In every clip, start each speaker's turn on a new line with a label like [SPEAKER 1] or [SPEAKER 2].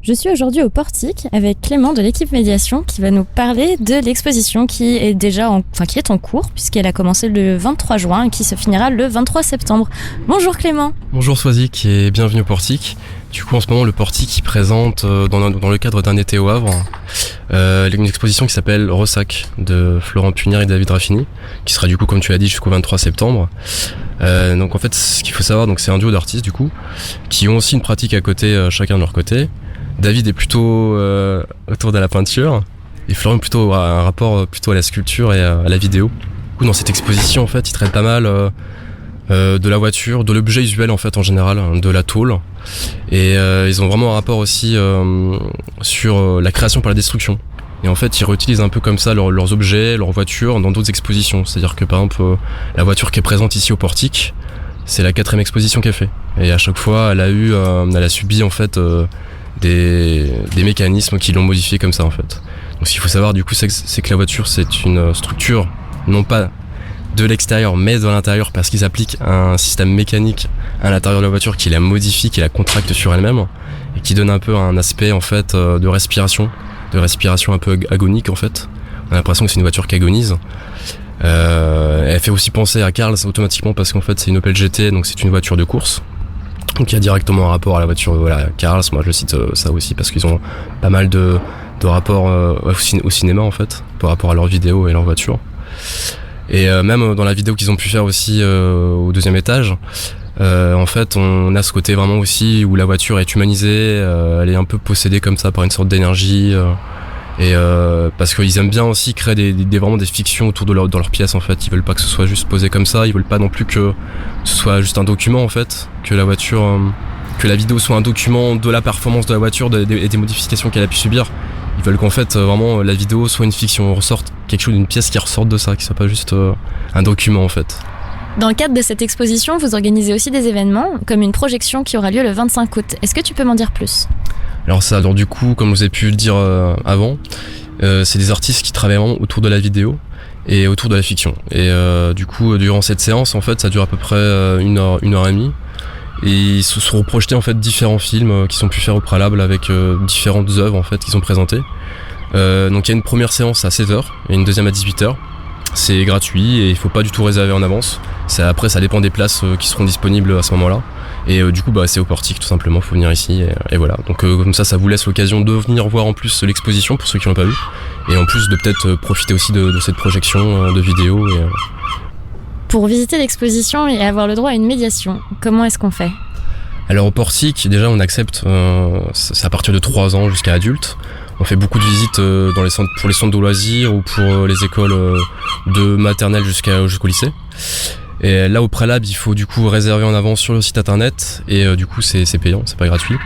[SPEAKER 1] Je suis aujourd'hui au Portique avec Clément de l'équipe médiation qui va nous parler de l'exposition qui est en cours puisqu'elle a commencé le 23 juin et qui se finira le 23 septembre. Bonjour Clément.
[SPEAKER 2] Bonjour Swazik et bienvenue au Portique. Du coup en ce moment le Portique il présente dans le cadre d'un été au Havre une exposition qui s'appelle Ressac de Florent Punière et David Raffini qui sera du coup comme tu l'as dit jusqu'au 23 septembre. Donc en fait ce qu'il faut savoir donc c'est un duo d'artistes du coup qui ont aussi une pratique à côté chacun de leur côté. David est plutôt autour de la peinture et Florent plutôt a un rapport plutôt à la sculpture et à la vidéo. Du coup dans cette exposition en fait il traite pas mal de la voiture, de l'objet usuel en fait en général, de la tôle. Et ils ont vraiment un rapport aussi sur la création par la destruction. Et en fait ils réutilisent un peu comme ça leurs objets, leurs voitures dans d'autres expositions. C'est-à-dire que par exemple la voiture qui est présente ici au Portique, c'est la 4e exposition qu'elle fait. Et à chaque fois elle a subi en fait des mécanismes qui l'ont modifié comme ça en fait. Donc ce qu'il faut savoir du coup c'est que la voiture c'est une structure non pas de l'extérieur mais de l'intérieur parce qu'ils appliquent un système mécanique à l'intérieur de la voiture qui la modifie, qui la contracte sur elle-même et qui donne un peu un aspect en fait de respiration un peu agonique en fait. On a l'impression que c'est une voiture qui agonise. Elle fait aussi penser à Carls automatiquement parce qu'en fait c'est une Opel GT donc c'est une voiture de course. Donc il y a directement un rapport à la voiture Carls, moi je cite ça aussi parce qu'ils ont pas mal de rapports au cinéma en fait par rapport à leurs vidéos et leurs voitures. Et même dans la vidéo qu'ils ont pu faire aussi au 2e étage, en fait on a ce côté vraiment aussi où la voiture est humanisée, elle est un peu possédée comme ça par une sorte d'énergie et parce qu'ils aiment bien aussi créer vraiment des fictions autour de dans leur pièce en fait. Ils veulent pas que ce soit juste posé comme ça, ils veulent pas non plus que ce soit juste un document en fait, que la voiture, que la vidéo soit un document de la performance de la voiture et des modifications qu'elle a pu subir. Ils veulent qu'en fait vraiment la vidéo soit une fiction, ressorte quelque chose d'une pièce qui ressorte de ça, qui soit pas juste un document en fait.
[SPEAKER 1] Dans le cadre de cette exposition, vous organisez aussi des événements, comme une projection qui aura lieu le 25 août. Est-ce que tu peux m'en dire plus ?
[SPEAKER 2] Alors du coup, comme vous avez pu le dire avant, c'est des artistes qui travaillent vraiment autour de la vidéo et autour de la fiction. Et du coup, durant cette séance, en fait, ça dure à peu près 1 heure et demie. Et ils se seront projetés en fait différents films qui sont pu faire au préalable avec différentes œuvres en fait qui sont présentées. Donc il y a une première séance à 16h et une deuxième à 18h. C'est gratuit et il faut pas du tout réserver en avance. Après ça dépend des places qui seront disponibles à ce moment-là. Et du coup c'est au Portique tout simplement, faut venir ici et voilà. Donc comme ça vous laisse l'occasion de venir voir en plus l'exposition pour ceux qui l'ont pas vu. Et en plus de peut-être profiter aussi de cette projection de vidéo.
[SPEAKER 1] Pour visiter l'exposition et avoir le droit à une médiation, comment est-ce qu'on fait ?
[SPEAKER 2] Alors au Portique, déjà on accepte, c'est à partir de 3 ans jusqu'à adulte. On fait beaucoup de visites pour les centres de loisirs ou pour les écoles de maternelle jusqu'au lycée. Et là au préalable, il faut du coup réserver en avance sur le site internet et du coup c'est payant, c'est pas gratuit.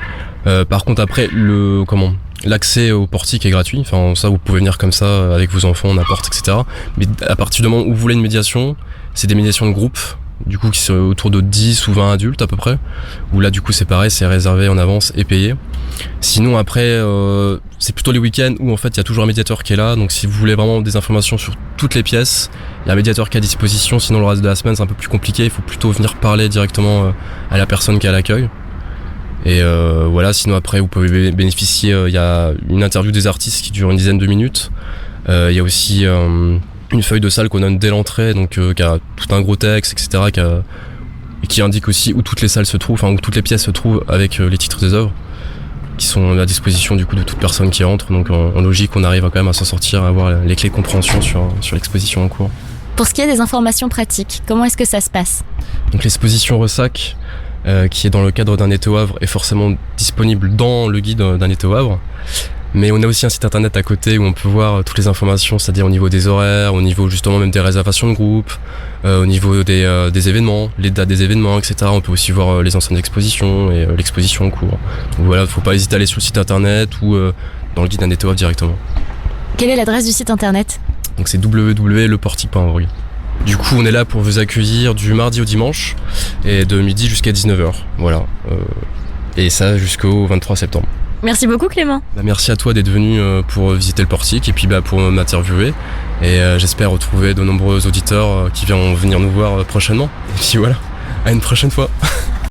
[SPEAKER 2] Par contre après l'accès au Portique est gratuit, enfin ça vous pouvez venir comme ça avec vos enfants, n'importe, etc. Mais à partir du moment où vous voulez une médiation, c'est des médiations de groupe, du coup qui sont autour de 10 ou 20 adultes à peu près, où là du coup c'est pareil, c'est réservé en avance et payé. Sinon après c'est plutôt les week-ends où en fait il y a toujours un médiateur qui est là, donc si vous voulez vraiment des informations sur toutes les pièces, il y a un médiateur qui est à disposition, sinon le reste de la semaine c'est un peu plus compliqué, il faut plutôt venir parler directement à la personne qui est à l'accueil. Et voilà, sinon après vous pouvez bénéficier, il y a une interview des artistes qui dure une dizaine de minutes, il y a aussi une feuille de salle qu'on donne dès l'entrée, donc qui a tout un gros texte, etc., qui indique aussi où toutes les salles se trouvent, où toutes les pièces se trouvent avec les titres des œuvres, qui sont à disposition du coup de toute personne qui entre. Donc en logique, on arrive quand même à s'en sortir, à avoir les clés de compréhension sur l'exposition en cours.
[SPEAKER 1] Pour ce qui est des informations pratiques, comment est-ce que ça se passe ?
[SPEAKER 2] Donc l'exposition Ressac, qui est dans le cadre d'un été au Havre, est forcément disponible dans le guide d'un été au Havre. Mais on a aussi un site internet à côté où on peut voir toutes les informations, c'est-à-dire au niveau des horaires, au niveau justement même des réservations de groupe, au niveau des événements, les dates des événements, etc. On peut aussi voir les anciennes expositions et l'exposition en cours. Donc voilà, faut pas hésiter à aller sur le site internet ou dans le guide d'un été au Havre directement.
[SPEAKER 1] Quelle est l'adresse du site internet ?
[SPEAKER 2] Donc c'est www.leportique.org. Du coup on est là pour vous accueillir du mardi au dimanche et de midi jusqu'à 19h. Voilà. Et ça jusqu'au 23 septembre.
[SPEAKER 1] Merci beaucoup Clément.
[SPEAKER 2] Merci à toi d'être venu pour visiter le Portique et puis pour m'interviewer. Et j'espère retrouver de nombreux auditeurs qui vont venir nous voir prochainement. Et puis voilà, à une prochaine fois.